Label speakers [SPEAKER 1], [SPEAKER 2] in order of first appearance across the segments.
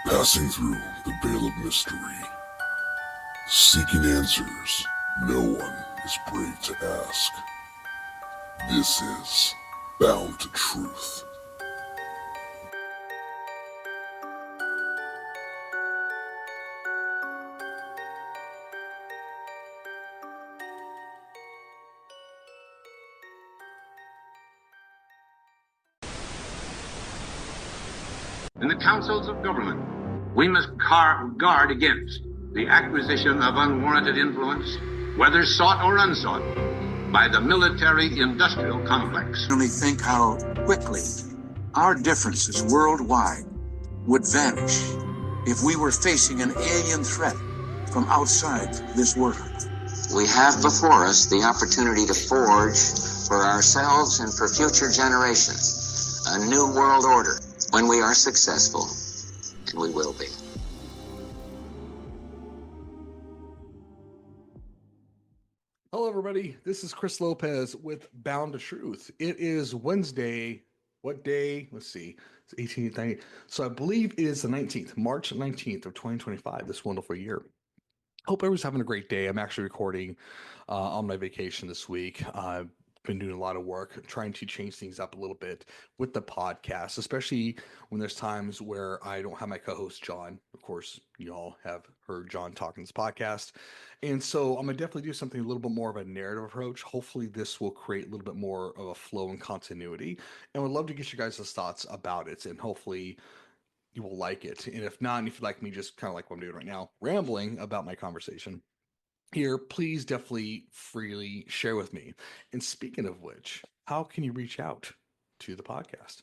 [SPEAKER 1] Passing through the veil of mystery, seeking answers no one is brave to ask. This is Bound to Truth.
[SPEAKER 2] In the councils of government, we must guard against the acquisition of unwarranted influence, whether sought or unsought, by the military-industrial complex.
[SPEAKER 3] Only think how quickly our differences worldwide would vanish if we were facing an alien threat from outside this world.
[SPEAKER 4] We have before us the opportunity to forge for ourselves and for future generations a new world order when we are successful, and we will be.
[SPEAKER 5] Hello, everybody. This is Chris Lopez with Bound to Truth. It is Wednesday. What day? Let's see. It's 18th, 19th. So I believe it is the 19th, March 19th of 2025, this wonderful year. Hope everyone's having a great day. I'm actually recording on my vacation this week. I've been doing a lot of work trying to change things up a little bit with the podcast, especially when there's times where I don't have my co-host John. Of course, you all have heard John talk in this podcast. And so I'm going to definitely do something a little bit more of a narrative approach. Hopefully this will create a little bit more of a flow and continuity. And would love to get you guys' thoughts about it. And hopefully you will like it. And if not, and if you like me just kind of like what I'm doing right now, rambling about my conversation here, please definitely freely share with me. And speaking of which, how can you reach out to the podcast?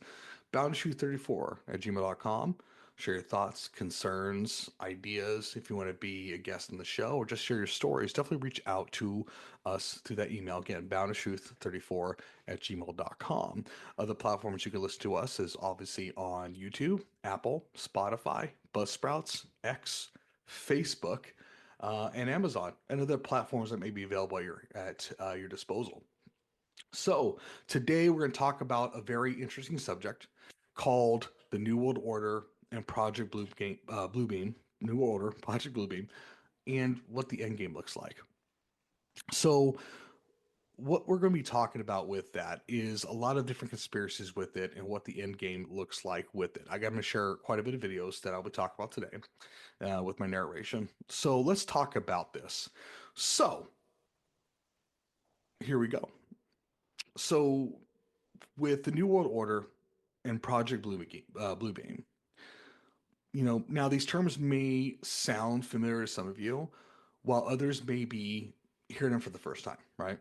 [SPEAKER 5] boundshoe34@gmail.com. Share your thoughts, concerns, ideas. If you want to be a guest on the show or just share your stories, definitely reach out to us through that email. Again, boundshoe34@gmail.com. Other platforms you can listen to us is obviously on YouTube, Apple, Spotify, Buzzsprouts, X, Facebook, and Amazon, and other platforms that may be available at your disposal. So today we're going to talk about a very interesting subject called the New World Order and Project Bluebeam, New World Order, Project Bluebeam, and what the end game looks like. So what we're going to be talking about with that is a lot of different conspiracies with it and what the end game looks like with it. I'm going to share quite a bit of videos that I'll be talking about today with my narration. So let's talk about this. So here we go. So with the New World Order and Project Bluebeam, now these terms may sound familiar to some of you, while others may be hearing them for the first time, right?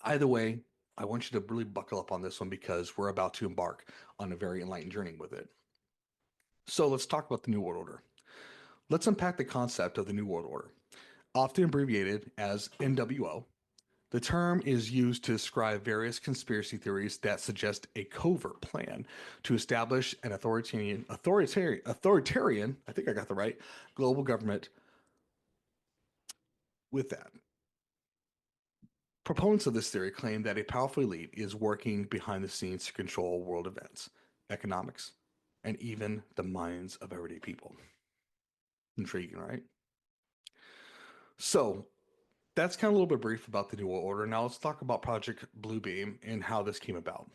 [SPEAKER 5] Either way, I want you to really buckle up on this one because we're about to embark on a very enlightened journey with it. So let's talk about the New World Order. Let's unpack the concept of the New World Order. Often abbreviated as NWO, the term is used to describe various conspiracy theories that suggest a covert plan to establish an authoritarian, I think I got the right, global government. With that, proponents of this theory claim that a powerful elite is working behind the scenes to control world events, economics, and even the minds of everyday people. Intriguing, right? So that's kind of a little bit brief about the New World Order. Now let's talk about Project Bluebeam and how this came about.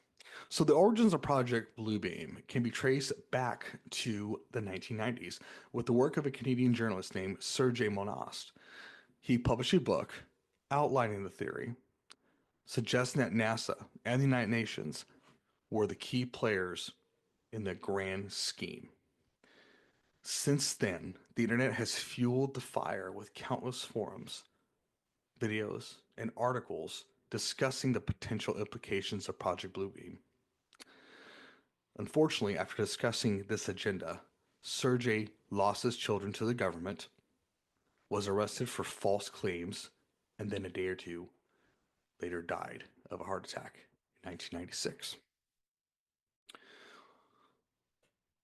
[SPEAKER 5] So the origins of Project Bluebeam can be traced back to the 1990s with the work of a Canadian journalist named Sergei Monast. He published a book outlining the theory, suggesting that NASA and the United Nations were the key players in the grand scheme. Since then, the internet has fueled the fire with countless forums, videos, and articles discussing the potential implications of Project Bluebeam. Unfortunately, after discussing this agenda, Sergei lost his children to the government, was arrested for false claims, and then a day or two later died of a heart attack in 1996.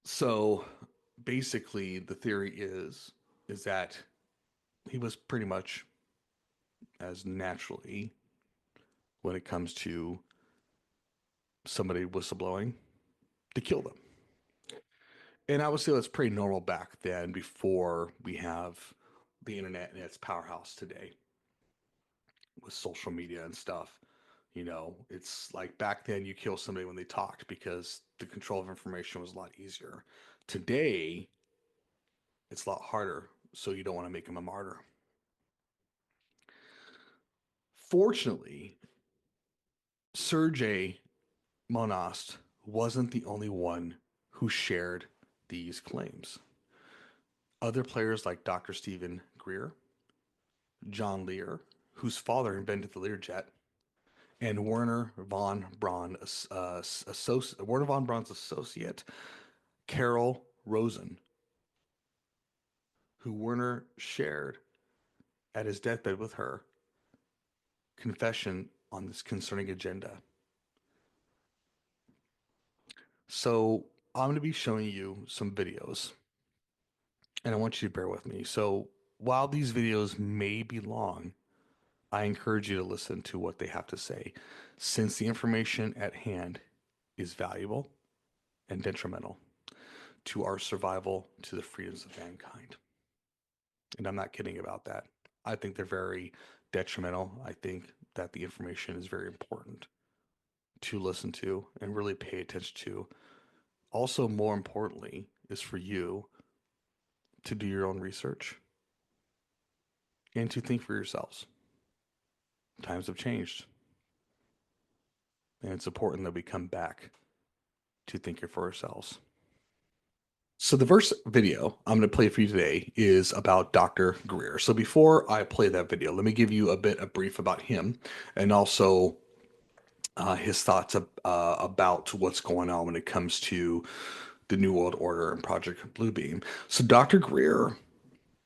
[SPEAKER 5] So basically, the theory is that he was pretty much as naturally when it comes to somebody whistleblowing to kill them. And I would say that's pretty normal back then before we have the internet and its powerhouse today with social media and stuff. It's like back then you kill somebody when they talked because the control of information was a lot easier. Today, it's a lot harder, so you don't want to make them a martyr. Fortunately, Sergei Monast wasn't the only one who shared these claims. Other players like Dr. Stephen Greer, John Lear, whose father invented the Learjet, and Werner von Braun's associate, Carol Rosen, who Werner shared at his deathbed with her, confession on this concerning agenda. So I'm going to be showing you some videos, and I want you to bear with me. So while these videos may be long, I encourage you to listen to what they have to say, since the information at hand is valuable and detrimental to our survival, to the freedoms of mankind. And I'm not kidding about that. I think they're very detrimental. I think that the information is very important to listen to and really pay attention to. Also, more importantly, is for you to do your own research and to think for yourselves. Times have changed, and it's important that we come back to thinking for ourselves. So the first video I'm going to play for you today is about Dr. Greer. So before I play that video, let me give you a bit of brief about him and also his thoughts about what's going on when it comes to the New World Order and Project Bluebeam. So Dr. Greer,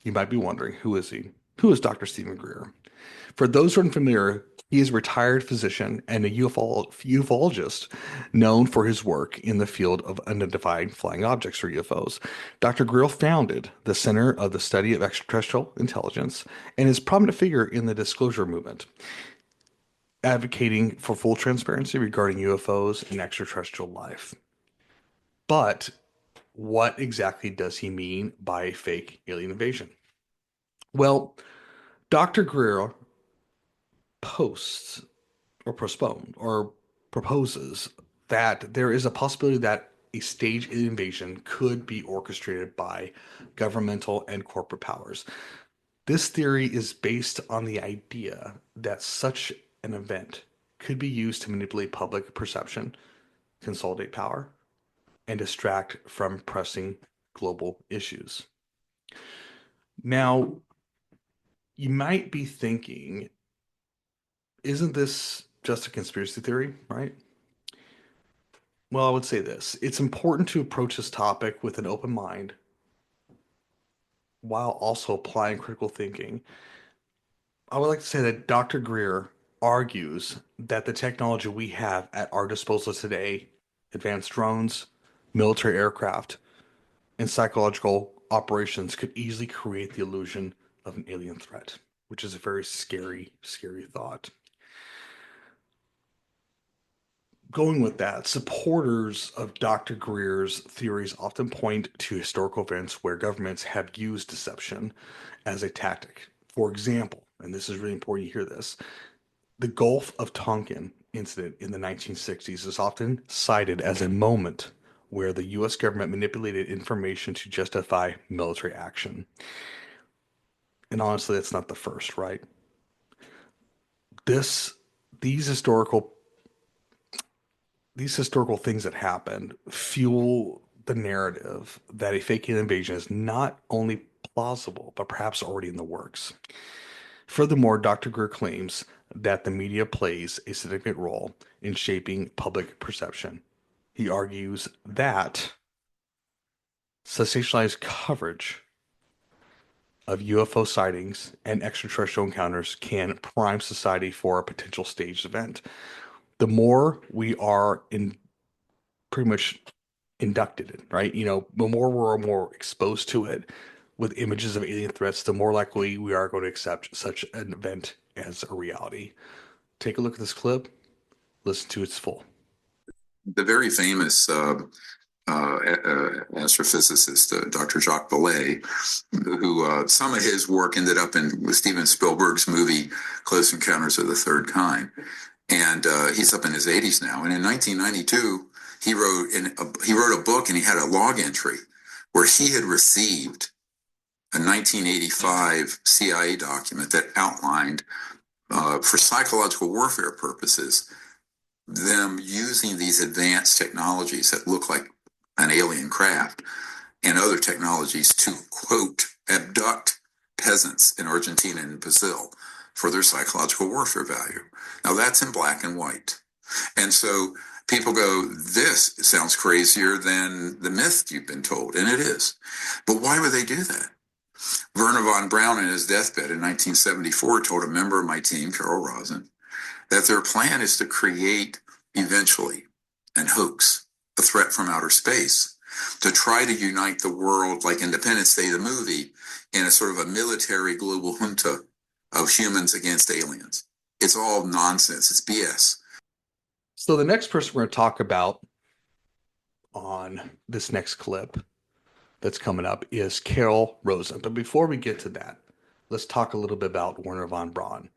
[SPEAKER 5] you might be wondering, who is he? Who is Dr. Stephen Greer? For those who are unfamiliar, he is a retired physician and a ufologist known for his work in the field of unidentified flying objects, or UFOs. Dr. Greer founded the Center of the Study of Extraterrestrial Intelligence and is a prominent figure in the disclosure movement, advocating for full transparency regarding UFOs and extraterrestrial life. But what exactly does he mean by fake alien invasion? Well, Dr. Greer posts or proposes that there is a possibility that a staged invasion could be orchestrated by governmental and corporate powers. This theory is based on the idea that such an event could be used to manipulate public perception, consolidate power, and distract from pressing global issues. Now, you might be thinking, isn't this just a conspiracy theory, right? Well, I would say this. It's important to approach this topic with an open mind while also applying critical thinking. I would like to say that Dr. Greer argues that the technology we have at our disposal today, advanced drones, military aircraft, and psychological operations, could easily create the illusion of an alien threat, which is a very scary, scary thought. Going with that, supporters of Dr. Greer's theories often point to historical events where governments have used deception as a tactic. For example, and this is really important you hear this, the Gulf of Tonkin incident in the 1960s is often cited as a moment where the US government manipulated information to justify military action. And honestly, that's not the first, right? This these historical these historical things that happened fuel the narrative that a fake alien invasion is not only plausible, but perhaps already in the works. Furthermore, Dr. Greer claims that the media plays a significant role in shaping public perception. He argues that sensationalized coverage of UFO sightings and extraterrestrial encounters can prime society for a potential staged event. The more we are in pretty much inducted in, right? The more we're more exposed to it with images of alien threats, the more likely we are going to accept such an event as a reality. Take a look at this clip, listen to its full.
[SPEAKER 6] The very famous astrophysicist, Dr. Jacques Vallée, who some of his work ended up in Steven Spielberg's movie Close Encounters of the Third Kind. And he's up in his 80s now. And in 1992, he wrote a book, and he had a log entry where he had received a 1985 CIA document that outlined, for psychological warfare purposes, them using these advanced technologies that look like an alien craft and other technologies to, quote, abduct peasants in Argentina and Brazil for their psychological warfare value. Now that's in black and white. And so people go, this sounds crazier than the myth you've been told, and it is. But why would they do that? Werner von Braun, in his deathbed in 1974, told a member of my team, Carol Rosen, that their plan is to create eventually an hoax, a threat from outer space, to try to unite the world like Independence Day, the movie, in a sort of a military global junta of humans against aliens. It's all nonsense. It's BS.
[SPEAKER 5] So the next person we're going to talk about on this next clip that's coming up is Carol Rosen. But before we get to that, let's talk a little bit about Werner von Braun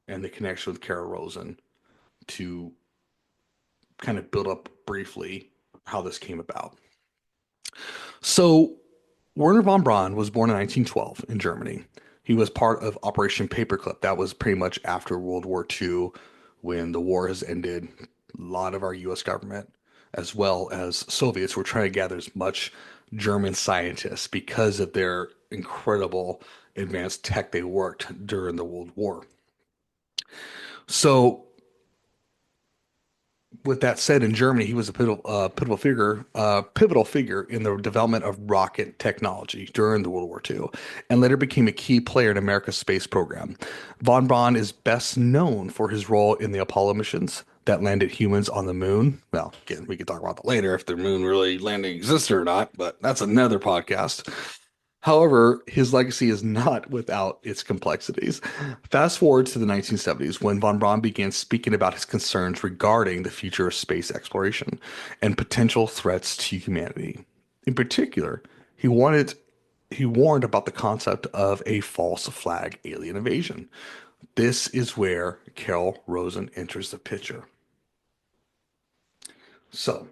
[SPEAKER 5] and the connection with Carol Rosen to kind of build up briefly how this came about. So Werner von Braun was born in 1912 in Germany. He was part of Operation Paperclip. That was pretty much after World War II, when the war has ended. A lot of our U.S. government, as well as Soviets, were trying to gather as much German scientists because of their incredible advanced tech they worked during the World War. So with that said, in Germany, he was a pivotal figure in the development of rocket technology during the World War II, and later became a key player in America's space program. Von Braun is best known for his role in the Apollo missions that landed humans on the moon. Well, again, we could talk about that later, if the moon really landing existed or not, but that's another podcast. However, his legacy is not without its complexities. Fast forward to the 1970s, when von Braun began speaking about his concerns regarding the future of space exploration and potential threats to humanity. In particular, he warned about the concept of a false flag alien invasion. This is where Carol Rosen enters the picture. So,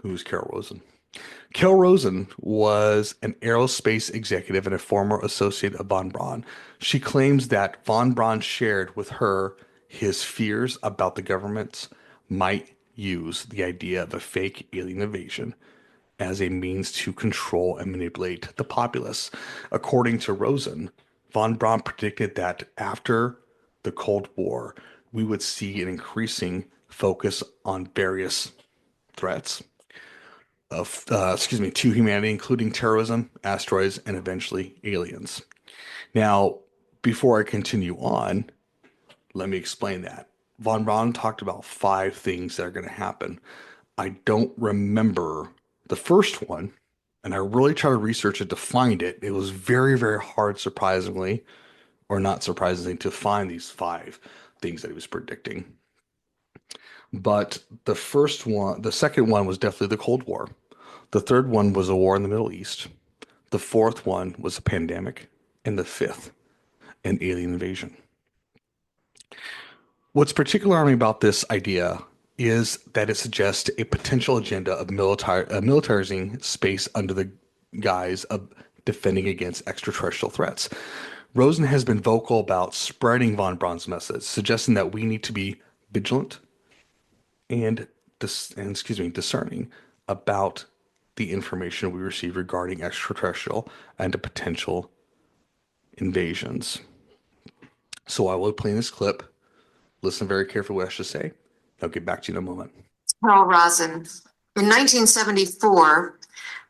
[SPEAKER 5] who's Carol Rosen? Carol Rosen was an aerospace executive and a former associate of von Braun. She claims that von Braun shared with her his fears about the governments might use the idea of a fake alien invasion as a means to control and manipulate the populace. According to Rosen, von Braun predicted that after the Cold War, we would see an increasing focus on various threats to humanity, including terrorism, asteroids, and eventually aliens. Now, before I continue on, let me explain that. Von Braun talked about 5 things that are going to happen. I don't remember the first one, and I really tried to research it to find it. It was very, very hard, surprisingly, or not surprisingly, to find these 5 things that he was predicting. But the second one was definitely the Cold War. The third one was a war in the Middle East. The fourth one was a pandemic. And the fifth, an alien invasion. What's particularly alarming about this idea is that it suggests a potential agenda of militarizing space under the guise of defending against extraterrestrial threats. Rosen has been vocal about spreading von Braun's message, suggesting that we need to be vigilant and discerning about the information we receive regarding extraterrestrial and the potential invasions. So I will play this clip. Listen very carefully what I should say. I'll get back to you in a moment.
[SPEAKER 7] Carol Rosen. In 1974,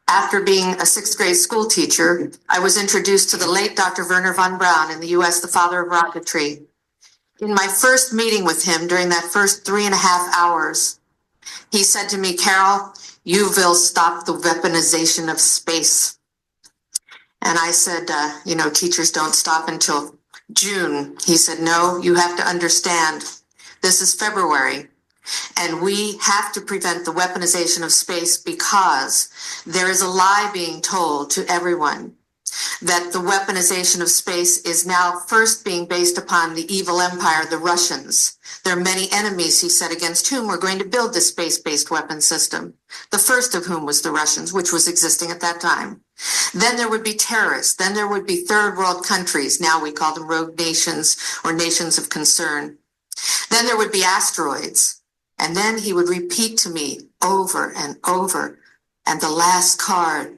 [SPEAKER 7] after being a 6th grade school teacher, I was introduced to the late Dr. Werner von Braun in the U.S., the father of rocketry. In my first meeting with him during that first 3.5 hours, he said to me, "Carol, you will stop the weaponization of space." And I said, teachers don't stop until June. He said, "No, you have to understand. This is February. And we have to prevent the weaponization of space because there is a lie being told to everyone that the weaponization of space is now first being based upon the evil empire, the Russians. There are many enemies, he said, against whom we're going to build this space-based weapon system. The first of whom was the Russians, which was existing at that time. Then there would be terrorists. Then there would be third world countries. Now we call them rogue nations or nations of concern. Then there would be asteroids. And then he would repeat to me over and over, and the last card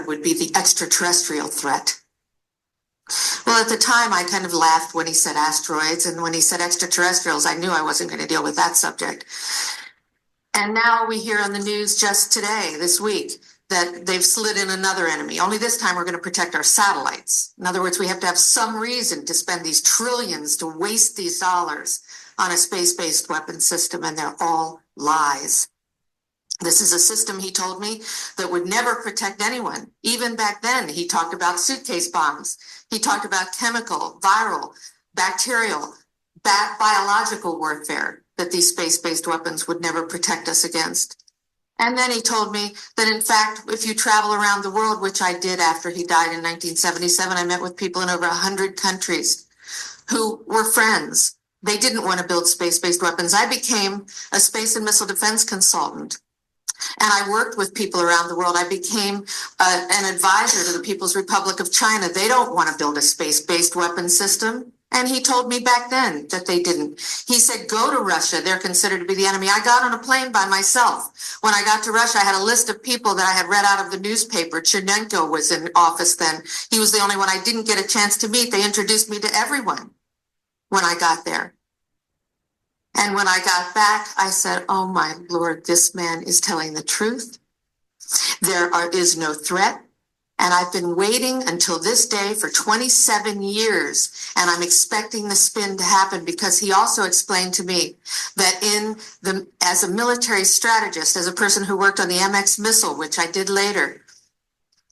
[SPEAKER 7] would be the extraterrestrial threat. Well, at the time, I kind of laughed when he said asteroids, and when he said extraterrestrials, I knew I wasn't going to deal with that subject. And now we hear on the news just today, this week, that they've slid in another enemy. Only this time we're going to protect our satellites. In other words, we have to have some reason to spend these trillions, to waste these dollars on a space-based weapon system, and they're all lies. This is a system, he told me, that would never protect anyone. Even back then, he talked about suitcase bombs. He talked about chemical, viral, bacterial, biological warfare, that these space-based weapons would never protect us against. And then he told me that, in fact, if you travel around the world, which I did after he died in 1977, I met with people in over 100 countries who were friends. They didn't want to build space-based weapons. I became a space and missile defense consultant. And I worked with people around the world. I became an advisor to the People's Republic of China. They don't want to build a space-based weapon system. And he told me back then that they didn't. He said, go to Russia. They're considered to be the enemy. I got on a plane by myself. When I got to Russia, I had a list of people that I had read out of the newspaper. Chernenko was in office then. He was the only one I didn't get a chance to meet. They introduced me to everyone when I got there. And when I got back, I said, oh my Lord, this man is telling the truth. There is no threat. And I've been waiting until this day for 27 years, and I'm expecting the spin to happen, because he also explained to me that as a military strategist, as a person who worked on the MX missile, which I did later,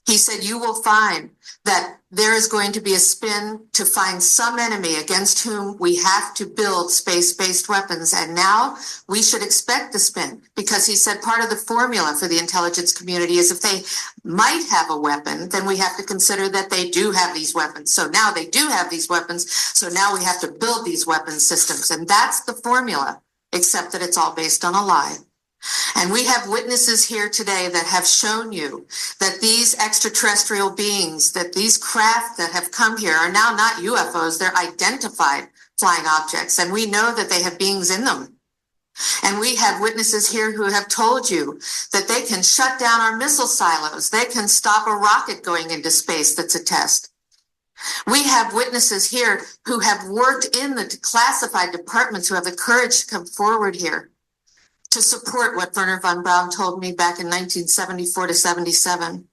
[SPEAKER 7] he said, you will find that there is going to be a spin to find some enemy against whom we have to build space-based weapons. And now we should expect the spin, because he said part of the formula for the intelligence community is if they might have a weapon, then we have to consider that they do have these weapons. So now they do have these weapons. So now we have to build these weapon systems. And that's the formula, except that it's all based on a lie. And we have witnesses here today that have shown you that these extraterrestrial beings, that these craft that have come here are now not UFOs, they're identified flying objects. And we know that they have beings in them. And we have witnesses here who have told you that they can shut down our missile silos. They can stop a rocket going into space that's a test. We have witnesses here who have worked in the classified departments, who have the courage to come forward here to support what Wernher von Braun told me back in 1974 to 77.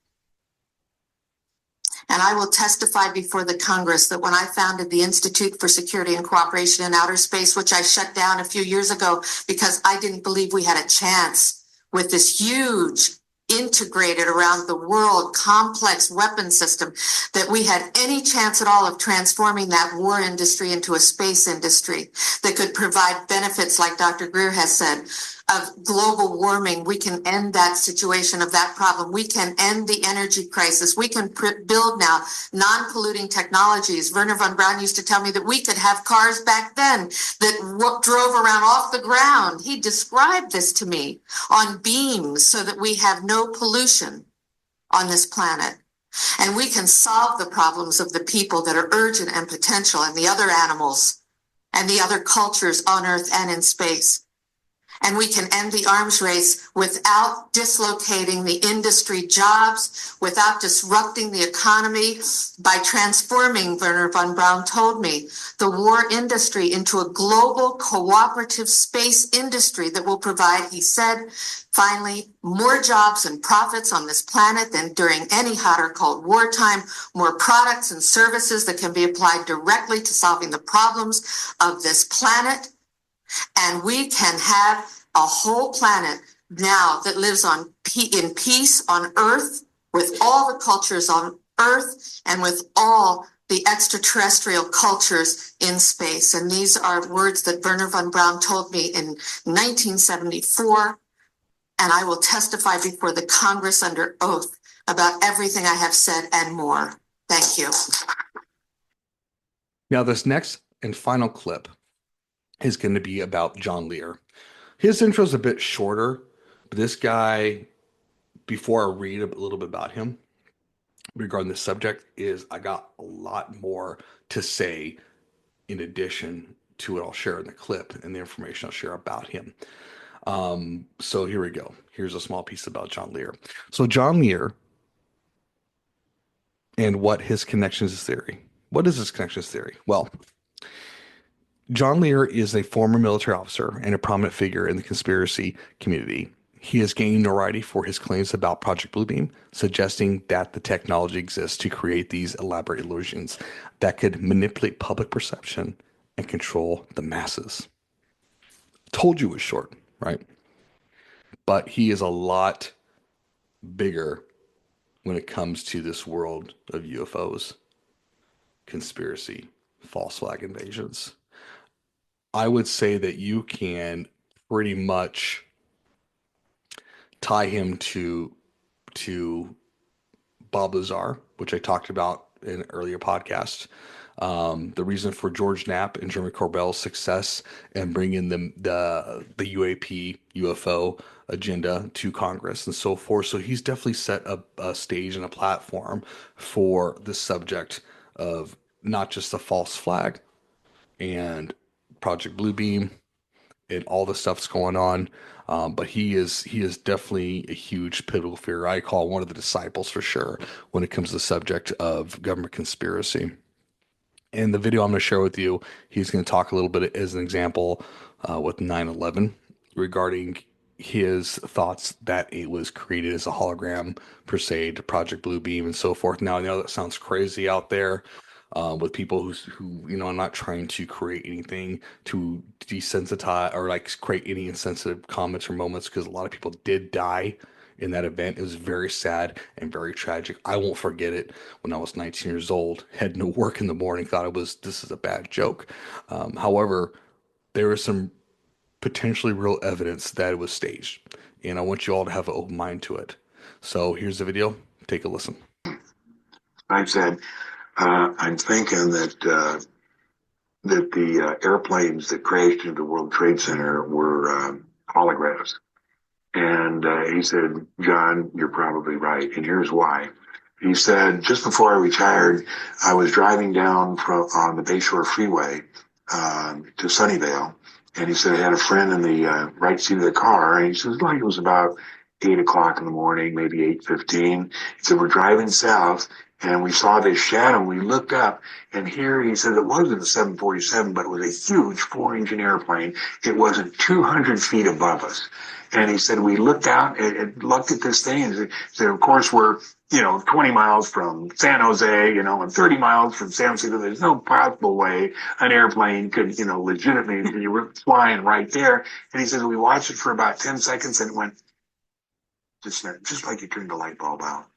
[SPEAKER 7] And I will testify before the Congress that when I founded the Institute for Security and Cooperation in Outer Space, which I shut down a few years ago because I didn't believe we had a chance with this huge, integrated around the world, complex weapon system, that we had any chance at all of transforming that war industry into a space industry that could provide benefits, like Dr. Greer has said, of global warming. We can end that situation of that problem. We can end the energy crisis. We can build now non-polluting technologies. Wernher von Braun used to tell me that we could have cars back then that drove around off the ground. He described this to me on beams so that we have no pollution on this planet. And we can solve the problems of the people that are urgent and potential, and the other animals and the other cultures on Earth and in space. And we can end the arms race without dislocating the industry jobs, without disrupting the economy, by transforming, Wernher von Braun told me, the war industry into a global cooperative space industry that will provide, he said, finally, more jobs and profits on this planet than during any hot or cold wartime, more products and services that can be applied directly to solving the problems of this planet. And we can have a whole planet now that lives in peace on Earth, with all the cultures on Earth and with all the extraterrestrial cultures in space. And these are words that Werner von Braun told me in 1974. And I will testify before the Congress under oath about everything I have said and more. Thank you.
[SPEAKER 5] Now, this next and final clip is going to be about John Lear. His intro is a bit shorter, but this guy, before I read a little bit about him regarding this subject, I got a lot more to say in addition to what I'll share in the clip and the information I'll share about him. So here we go. Here's a small piece about John Lear. So John Lear and what his connections theory. What is his connections theory? Well, John Lear is a former military officer and a prominent figure in the conspiracy community. He has gained notoriety for his claims about Project Bluebeam, suggesting that the technology exists to create these elaborate illusions that could manipulate public perception and control the masses. Told you it was short, right? But he is a lot bigger when it comes to this world of UFOs, conspiracy, false flag invasions. I would say that you can pretty much tie him to Bob Lazar, which I talked about in an earlier podcast. The reason for George Knapp and Jeremy Corbell's success and bringing the UAP UFO agenda to Congress and so forth. So he's definitely set up a stage and a platform for the subject of not just the false flag and Project Bluebeam and all the stuff's going on. But he is definitely a huge pivotal figure. I call one of the disciples for sure when it comes to the subject of government conspiracy. In the video I'm going to share with you, he's going to talk a little bit as an example with 9/11 regarding his thoughts that it was created as a hologram per se to Project Bluebeam and so forth. Now, I know that sounds crazy out there with people who, you know, I'm not trying to create anything to desensitize or like create any insensitive comments or moments because a lot of people did die in that event. It was very sad and very tragic. I won't forget it. When I was 19 years old, had no work in the morning, thought this is a bad joke. However, there is some potentially real evidence that it was staged, and I want you all to have an open mind to it. So here's the video. Take a listen.
[SPEAKER 8] I said, I'm thinking that the airplanes that crashed into the World Trade Center were holographs. And he said, John, you're probably right. And here's why. He said, just before I retired, I was driving down on the Bayshore Freeway to Sunnyvale. And he said, I had a friend in the right seat of the car. And he says, like it was about 8 o'clock in the morning, maybe 8:15. He said, we're driving south. And we saw this shadow. We looked up, and here he said it wasn't a 747, but it was a huge 4-engine airplane. It wasn't 200 feet above us. And he said, we looked out and looked at this thing and said, of course, we're, 20 miles from San Jose, and 30 miles from San Francisco. There's no possible way an airplane could, legitimately, you were flying right there. And he said, we watched it for about 10 seconds and it went just like you turned the light bulb out.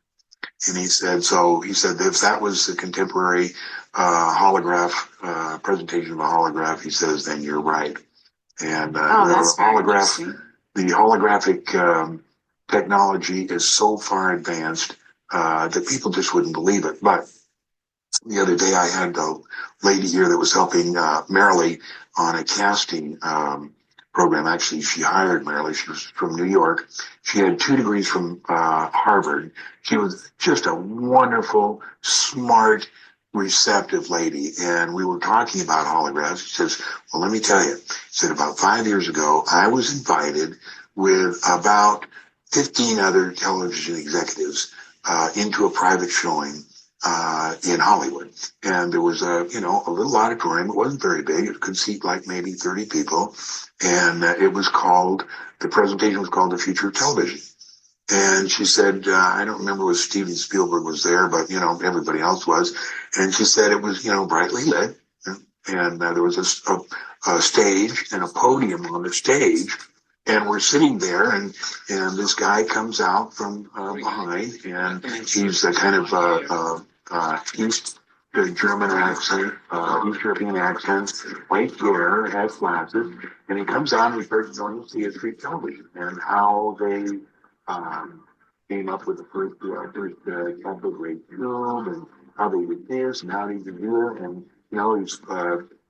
[SPEAKER 8] And he said, if that was the contemporary holograph, presentation of a holograph, he says, then you're right. And the holographic technology is so far advanced that people just wouldn't believe it. But the other day I had a lady here that was helping Marilee on a casting program. Actually, she hired Marilee. She was from New York. She had 2 degrees from Harvard. She was just a wonderful, smart, receptive lady. And we were talking about holographs. She says, well, let me tell you. She said, about 5 years ago, I was invited with about 15 other television executives into a private showing in Hollywood. And there was a little auditorium. It wasn't very big. It could seat like maybe 30 people. And the presentation was called The Future of Television. And she said, I don't remember if Steven Spielberg was there, but, everybody else was. And she said it was, brightly lit. And there was a stage and a podium on the stage. And we're sitting there, and this guy comes out from behind, and he's kind of East the German accent, East European accent, white hair, has glasses, and he comes on and he starts going to see history television and how they came up with the first capital grade tube and how they did this and how they did that. And, he's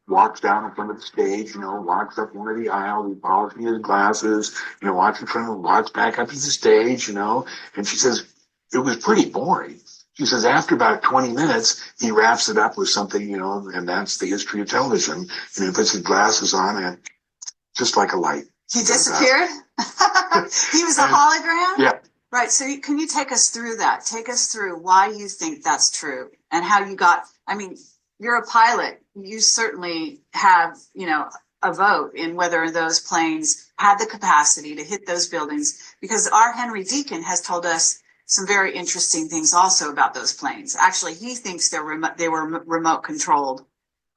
[SPEAKER 8] walks down in front of the stage, walks up one of the aisles, he's polishing his glasses, walks in front of him, walks back up to the stage, and she says, it was pretty boring. She says, after about 20 minutes, he wraps it up with something, and that's the history of television. And he puts his glasses on and just like a light.
[SPEAKER 9] He disappeared? He was a hologram?
[SPEAKER 8] Yeah.
[SPEAKER 9] Right. So can you take us through that? Take us through why you think that's true and how you got, you're a pilot. You certainly have, a vote in whether those planes had the capacity to hit those buildings, because our Henry Deacon has told us some very interesting things also about those planes. Actually, he thinks they were remote controlled.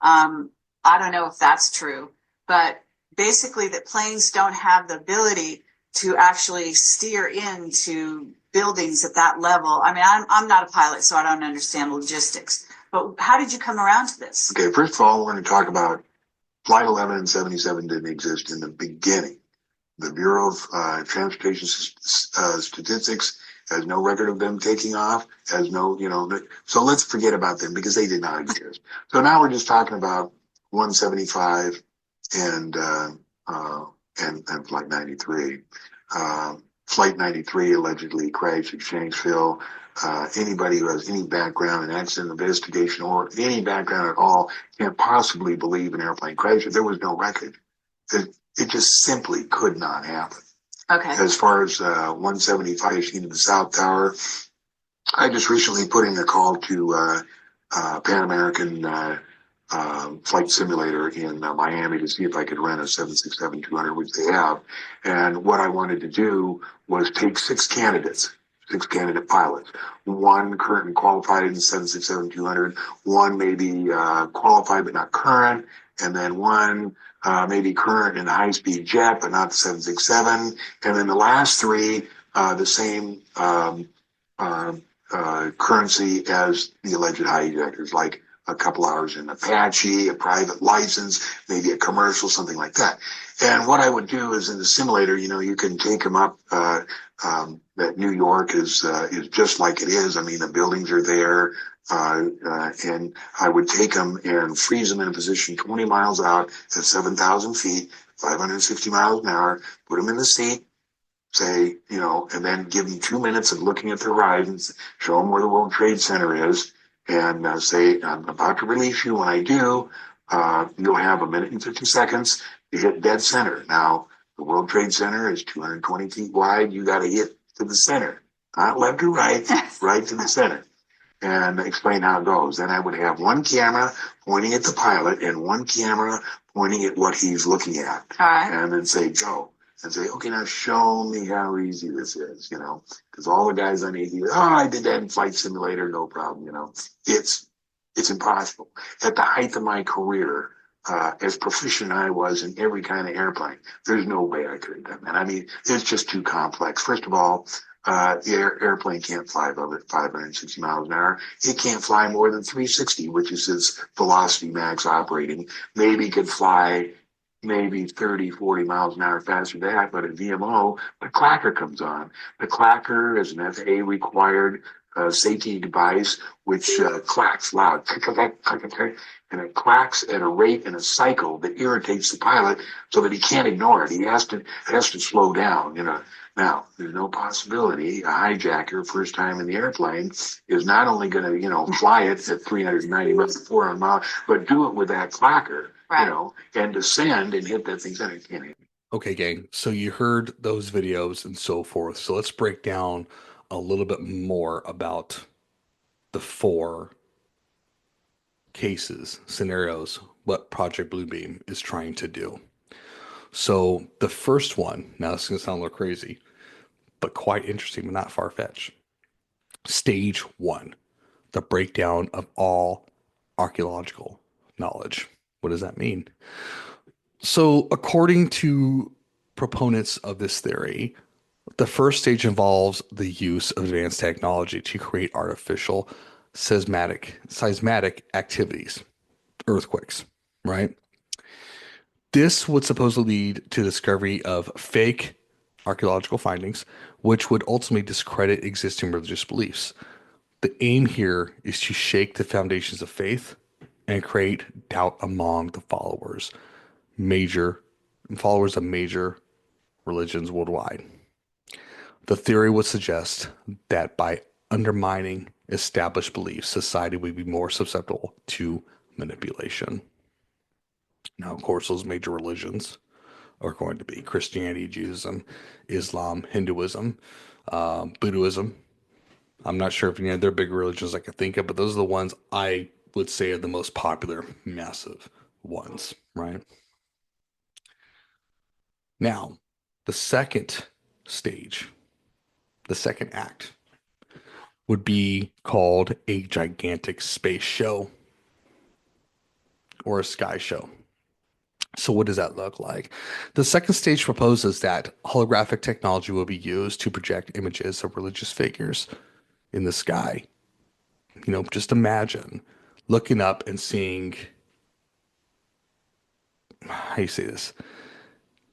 [SPEAKER 9] I don't know if that's true, but basically that planes don't have the ability to actually steer into buildings at that level. I'm not a pilot, so I don't understand logistics. But how did you come around to this?
[SPEAKER 8] Okay, first of all, we're going to talk about Flight 11 and 77 didn't exist in the beginning. The Bureau of Transportation Statistics has no record of them taking off, has no, so let's forget about them because they did not exist. So now we're just talking about 175 and Flight 93. Flight 93 allegedly crashed at Shanksville. Anybody who has any background in accident investigation or any background at all can't possibly believe an airplane crash. There was no record. It just simply could not happen.
[SPEAKER 9] Okay.
[SPEAKER 8] As far as 175 seen in the South Tower, I just recently put in a call to Pan American flight simulator in Miami to see if I could rent a 767-200, which they have. And what I wanted to do was take six candidate pilots, one current and qualified in the 767-200, one maybe qualified but not current, and then one maybe current in the high-speed jet but not the 767, and then the last three the same currency as the alleged hijackers, like a couple hours in Apache, a private license, maybe a commercial, something like that. And what I would do is in the simulator, you can take them up. That New York is just like it is. The buildings are there, and I would take them and freeze them in a position 20 miles out at 7,000 feet, 560 miles an hour. Put them in the seat. Say, and then give them 2 minutes of looking at the horizons, show them where the World Trade Center is, and say, I'm about to release you. When I do, you'll have 1 minute and 50 seconds to hit dead center. Now, the World Trade Center is 220 feet wide. You got to hit to the center, not left or right, right to the center, and explain how it goes. Then I would have one camera pointing at the pilot and one camera pointing at what he's looking at.
[SPEAKER 9] All right.
[SPEAKER 8] And then say, go. And say, okay, now show me how easy this is, because all the guys on AD, I did that in Flight Simulator, no problem, It's impossible. At the height of my career, as proficient I was in every kind of airplane, there's no way I could have done that. It's just too complex. First of all, the airplane can't fly above 560 miles an hour. It can't fly more than 360, which is its velocity max operating. Maybe it could fly maybe 30, 40 miles an hour faster than that, but at VMO, the clacker comes on. The clacker is an FAA required safety device which clacks loud, and it clacks at a rate and a cycle that irritates the pilot so that he can't ignore it. He has to slow down. Now, there's no possibility a hijacker, first time in the airplane, is not only going to fly it at 390 miles, 400 miles, but do it with that clacker,
[SPEAKER 9] right,
[SPEAKER 8] and descend and hit that thing center. It can't hit.
[SPEAKER 5] Okay, gang. So you heard those videos and so forth. So let's break down a little bit more about the 4 cases, scenarios, what Project Bluebeam is trying to do. So the first one, now this is going to sound a little crazy, but quite interesting, but not far-fetched. Stage 1, the breakdown of all archaeological knowledge. What does that mean? So according to proponents of this theory, the first stage involves the use of advanced technology to create artificial seismic activities, earthquakes, right? This would supposedly lead to the discovery of fake archaeological findings, which would ultimately discredit existing religious beliefs. The aim here is to shake the foundations of faith and create doubt among the major followers of major religions worldwide. The theory would suggest that by undermining established beliefs, society would be more susceptible to manipulation. Now, of course, those major religions are going to be Christianity, Judaism, Islam, Hinduism, Buddhism. I'm not sure if any other big religions I could think of, but those are the ones I would say are the most popular, massive ones, right? Now, the second stage, the second act, would be called a gigantic space show or a sky show. So what does that look like? The second stage proposes that holographic technology will be used to project images of religious figures in the sky. You know, just imagine looking up and seeing, how do you say this,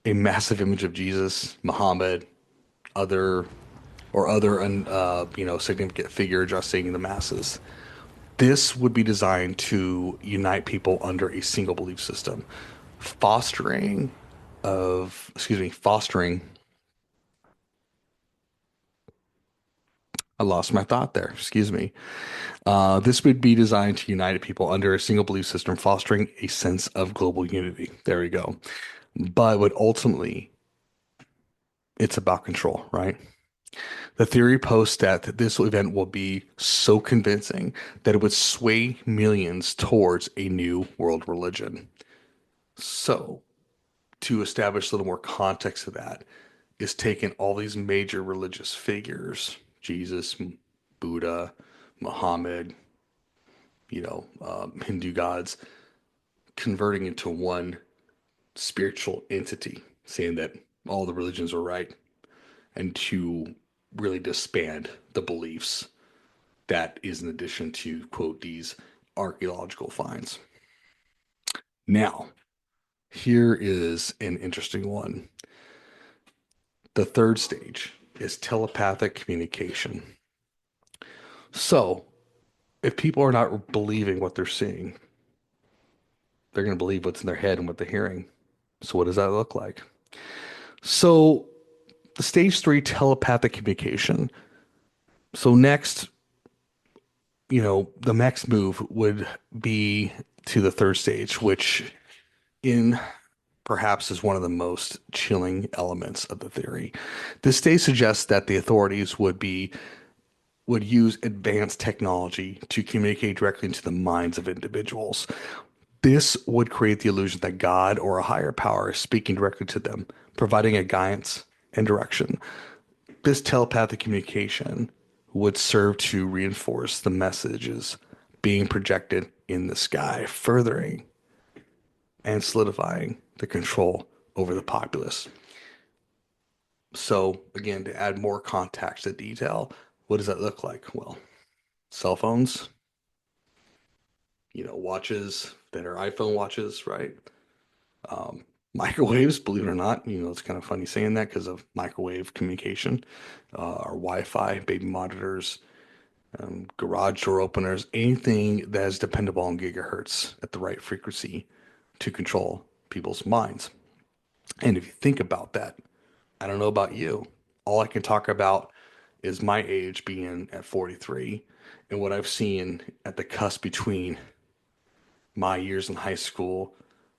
[SPEAKER 5] a massive image of Jesus, Muhammad, other significant figure addressing the masses. This would be designed to unite people under a single belief system, fostering I lost my thought there. Excuse me. This would be designed to unite people under a single belief system, fostering a sense of global unity. There we go. But would ultimately, it's about control, right? The theory posts that this event will be so convincing that it would sway millions towards a new world religion. So, to establish a little more context to that, is taking all these major religious figures, Jesus, Buddha, Muhammad, Hindu gods, converting into one spiritual entity, saying that all the religions are right, and to really disband the beliefs that is in addition to, quote, these archaeological finds. Now, here is an interesting one. The third stage is telepathic communication. So, if people are not believing what they're seeing, they're going to believe what's in their head and what they're hearing. So, what does that look like? So, the stage 3 telepathic communication. So, next, the next move would be to the third stage, which in perhaps is one of the most chilling elements of the theory. This stage suggests that the authorities would use advanced technology to communicate directly into the minds of individuals. This would create the illusion that God or a higher power is speaking directly to them, providing a guidance and direction. This telepathic communication would serve to reinforce the messages being projected in the sky, furthering and solidifying the control over the populace. So, again, to add more context to detail, what does that look like? Well, cell phones, watches that are iPhone watches, right? Microwaves, believe it or not, it's kind of funny saying that because of microwave communication, or Wi-Fi, baby monitors, garage door openers, anything that is dependable on gigahertz at the right frequency to control people's minds. And if you think about that, I don't know about you, all I can talk about is my age being at 43 and what I've seen at the cusp between my years in high school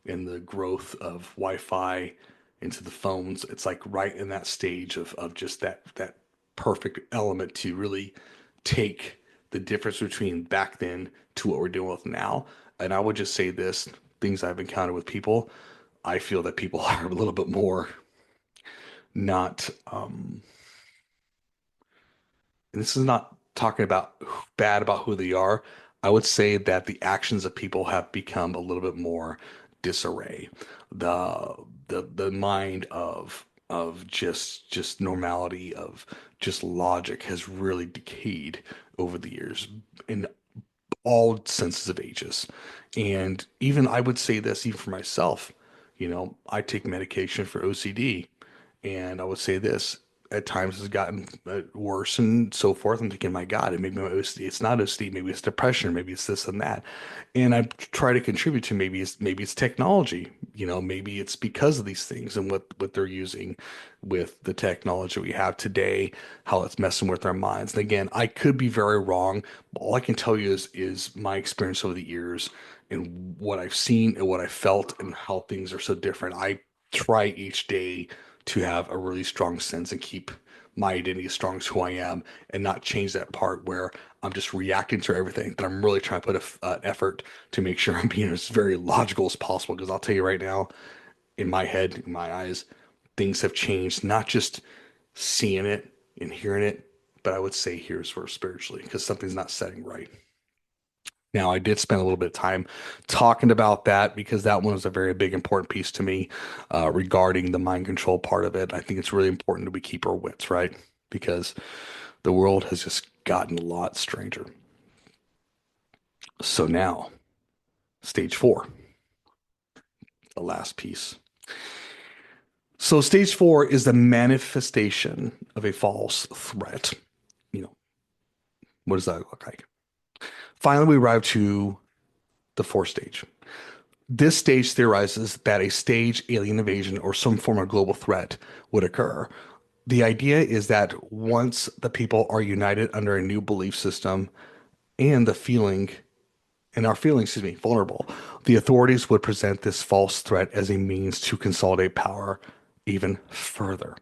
[SPEAKER 5] and the growth of Wi-Fi into the phones. It's like right in that stage of just that perfect element to really take the difference between back then to what we're dealing with now. And I would just say this, things I've encountered with people, I feel that people are a little bit more not, and this is not talking about bad about who they are. I would say that the actions of people have become a little bit more disarray. The mind of just normality, of just logic has really decayed over the years. And all senses of ages. And even I would say this even for myself, I take medication for OCD, and I would say this at times has gotten worse and so forth. I'm thinking, my God, it may be my OCD. It's not OCD. Maybe it's depression. Maybe it's this and that. And I try to contribute to maybe it's technology. Maybe it's because of these things and what they're using with the technology we have today, how it's messing with our minds. And again, I could be very wrong. But all I can tell you is my experience over the years and what I've seen and what I felt and how things are so different. I try each day to have a really strong sense and keep my identity as strong as who I am and not change that part where I'm just reacting to everything. But I'm really trying to put an effort to make sure I'm being as very logical as possible. Because I'll tell you right now, in my head, in my eyes, things have changed, not just seeing it and hearing it, but I would say here sort of spiritually because something's not setting right. Now, I did spend a little bit of time talking about that because that one was a very big, important piece to me regarding the mind control part of it. I think it's really important that we keep our wits, right? Because the world has just gotten a lot stranger. So now, stage 4, the last piece. So, stage 4 is the manifestation of a false threat. What does that look like? Finally, we arrive to the 4th stage. This stage theorizes that a staged alien invasion or some form of global threat would occur. The idea is that once the people are united under a new belief system and our feelings, vulnerable, the authorities would present this false threat as a means to consolidate power even further.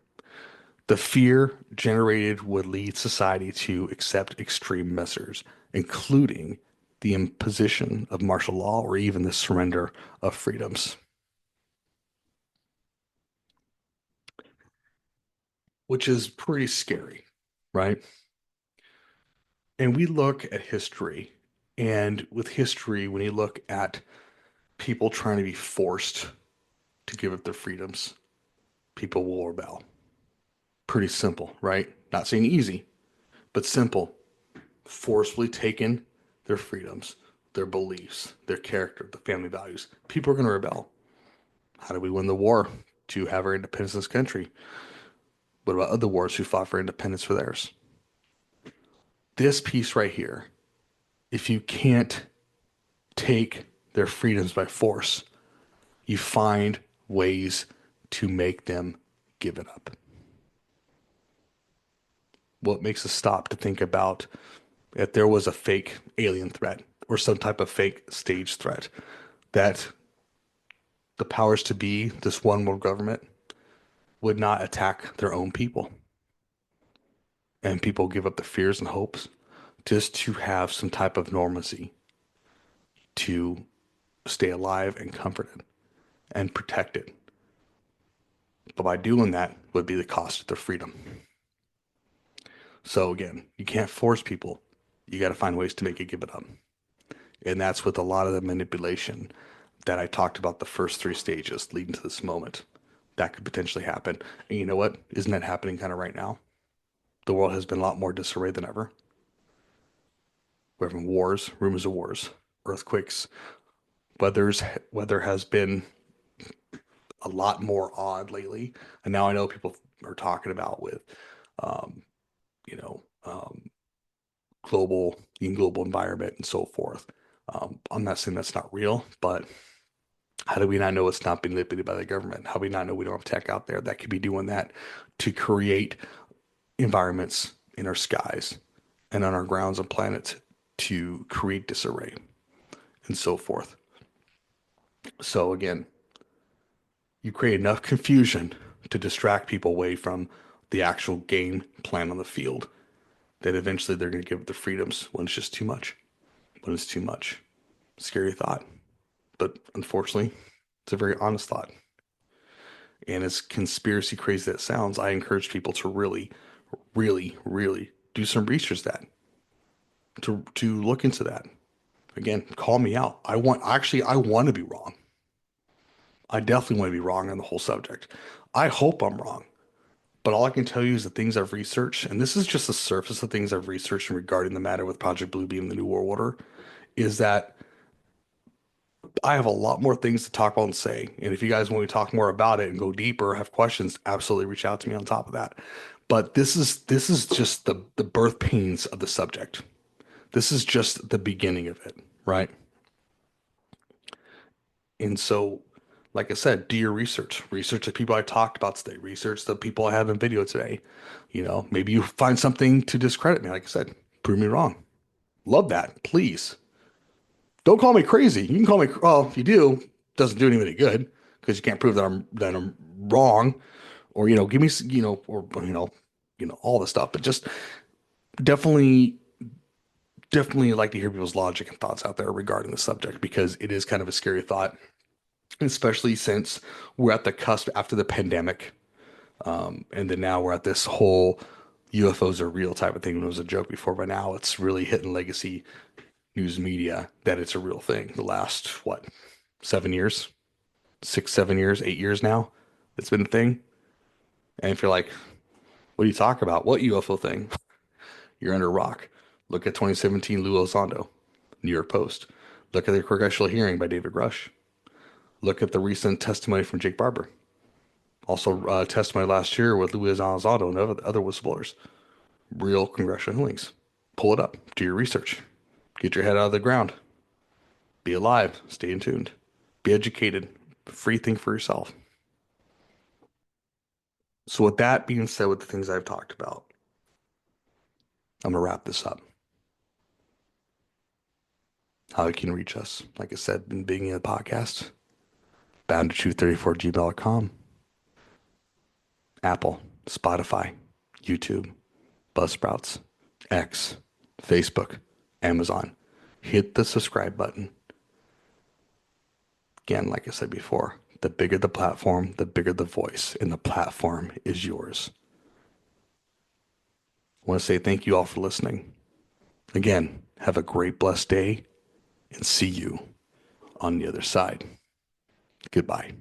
[SPEAKER 5] The fear generated would lead society to accept extreme measures, including the imposition of martial law or even the surrender of freedoms. Which is pretty scary, right? And we look at history, and with history, when you look at people trying to be forced to give up their freedoms, people will rebel. Pretty simple, right? Not saying easy, but simple. Forcefully taken their freedoms, their beliefs, their character, the family values. People are going to rebel. How do we win the war to have our independence in this country? What about other wars who fought for independence for theirs? This piece right here, if you can't take their freedoms by force, you find ways to make them give it up. What makes us stop to think about if there was a fake alien threat or some type of fake stage threat, that the powers to be, this one world government, would not attack their own people. And people give up their fears and hopes just to have some type of normalcy, to stay alive and comforted and protected. But by doing that would be the cost of their freedom. So again, you can't force people. You got to find ways to make it give it up. And that's with a lot of the manipulation that I talked about, the first 3 stages leading to this moment. That could potentially happen. And you know what? Isn't that happening kind of right now? The world has been a lot more disarray than ever. We're having wars, rumors of wars, earthquakes, weather has been a lot more odd lately. And now I know people are talking about with, um, you know, um, global environment and so forth. I'm not saying that's not real, but how do we not know it's not being manipulated by the government? How do we not know we don't have tech out there that could be doing that to create environments in our skies and on our grounds and planets to create disarray and so forth? So again, you create enough confusion to distract people away from the actual game plan on the field that eventually they're going to give up their freedoms when it's just too much. When it's too much. Scary thought. But unfortunately, it's a very honest thought. And as conspiracy crazy that sounds, I encourage people to really, really, really do some research to look into that. Again, call me out. I want to be wrong. I definitely want to be wrong on the whole subject. I hope I'm wrong. But all I can tell you is the things I've researched, and this is just the surface of things I've researched regarding the matter with Project Bluebeam and the New World Order, is that I have a lot more things to talk about and say. And if you guys want to talk more about it and go deeper, have questions, absolutely reach out to me on top of that. But this is just the birth pains of the subject. This is just the beginning of it, right? And so, like I said, do your research. Research the people I talked about today. Research the people I have in video today. You know, maybe you find something to discredit me. Like I said, prove me wrong. Love that. Please. Don't call me crazy. You can call me, well, if you do, doesn't do any good because you can't prove that I'm wrong, or give me, or all the stuff. But just definitely, definitely like to hear people's logic and thoughts out there regarding the subject, because it is kind of a scary thought, especially since we're at the cusp after the pandemic, and then now we're at this whole UFOs are real type of thing. It was a joke before, but now it's really hitting legacy news media that it's a real thing. The last, what, 7 years, 6, 7 years, 8 years now, it's been a thing. And if you're like, what do you talk about? What UFO thing? You're under a rock. Look at 2017 Lou Elizondo, New York Post. Look at the congressional hearing by David Rush. Look at the recent testimony from Jake Barber. Also, testimony last year with Lou Elizondo and other whistleblowers. Real congressional hearings. Pull it up. Do your research. Get your head out of the ground. Be alive. Stay in tuned. Be educated. Free think for yourself. So with that being said, with the things I've talked about, I'm going to wrap this up. How you can reach us, like I said in the beginning of the podcast, bound2truth34gmail.com, Apple, Spotify, YouTube, Buzzsprouts, X, Facebook, Amazon. Hit the subscribe button. Again, like I said before, the bigger the platform, the bigger the voice, and the platform is yours. I want to say thank you all for listening. Again, have a great, blessed day, and see you on the other side. Goodbye.